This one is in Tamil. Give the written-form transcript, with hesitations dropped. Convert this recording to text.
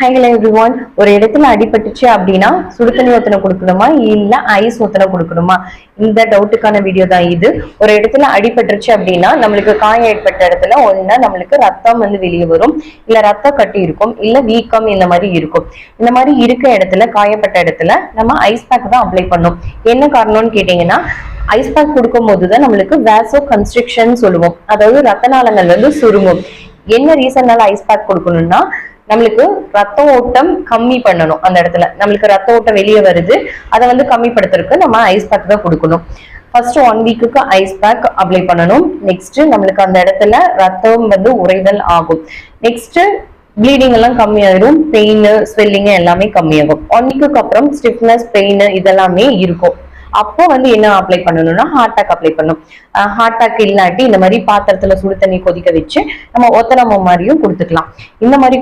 Hi hello everyone. ஒரு இடத்துல அடிபட்டுச்சு அப்படின்னா சுடு தண்ணி ஊத்தன கொடுக்கணுமா இல்ல ஐஸ் ஊத்தன கொடுக்கணுமா? இந்த டவுட்டுக்கான வீடியோ தான் இது. ஒரு இடத்துல அடிபட்டுருச்சு அப்படின்னா நம்மளுக்கு காயம் ஏற்பட்ட இடத்துல ஒண்ணு நம்மளுக்கு ரத்தம் வந்து வெளியே வரும், இல்ல ரத்த கட்டி இருக்கும், இல்ல வீக்கம் இந்த மாதிரி இருக்கும். இந்த மாதிரி இருக்க இடத்துல காயப்பட்ட இடத்துல நம்ம ஐஸ் பேக் தான் அப்ளை பண்ணணும். என்ன காரணம்னு கேட்டீங்கன்னா ஐஸ் பேக் கொடுக்கும் போதுதான் நம்மளுக்கு வேசோ கன்ஸ்ட்ரிக்ஷன் சொல்லுவோம், அதாவது ரத்த நாளங்கள் வந்து சுருங்கும். என்ன ரீசன்னால ஐஸ் பேக் கொடுக்கணும்னா நம்மளுக்கு ரத்த ஓட்டம் கம்மி பண்ணணும். அந்த இடத்துல நம்மளுக்கு ரத்த ஓட்டம் வெளியே வருது, அதை வந்து கம்மிப்படுத்துறதுக்கு நம்ம ஐஸ் பேக் தான் கொடுக்கணும். ஃபர்ஸ்ட் 1 வீக்குக்கு ஐஸ் பேக் அப்ளை பண்ணணும். நெக்ஸ்ட் நம்மளுக்கு அந்த இடத்துல ரத்தம் வந்து உறைதல் ஆகும். நெக்ஸ்ட் ப்ளீடிங் எல்லாம் கம்மியாயிரும், பெயின் ஸ்வெல்லிங் எல்லாமே கம்மியாகும். 1 வீக்குக்கு அப்புறம் ஸ்டிஃப்னஸ் பெயின் இதெல்லாமே இருக்கும். அப்போ வந்து என்ன அப்ளை பண்ணணும்னா ஹார்ட் பேக் அப்ளை பண்ணணும். ஹார்ட் பேக் இல்லாட்டி இந்த மாதிரி பாத்திரத்துல சுடு தண்ணி கொதிக்க வச்சு நம்ம ஒத்தனமோ மாதிரியும் கொடுத்துக்கலாம். இந்த மாதிரி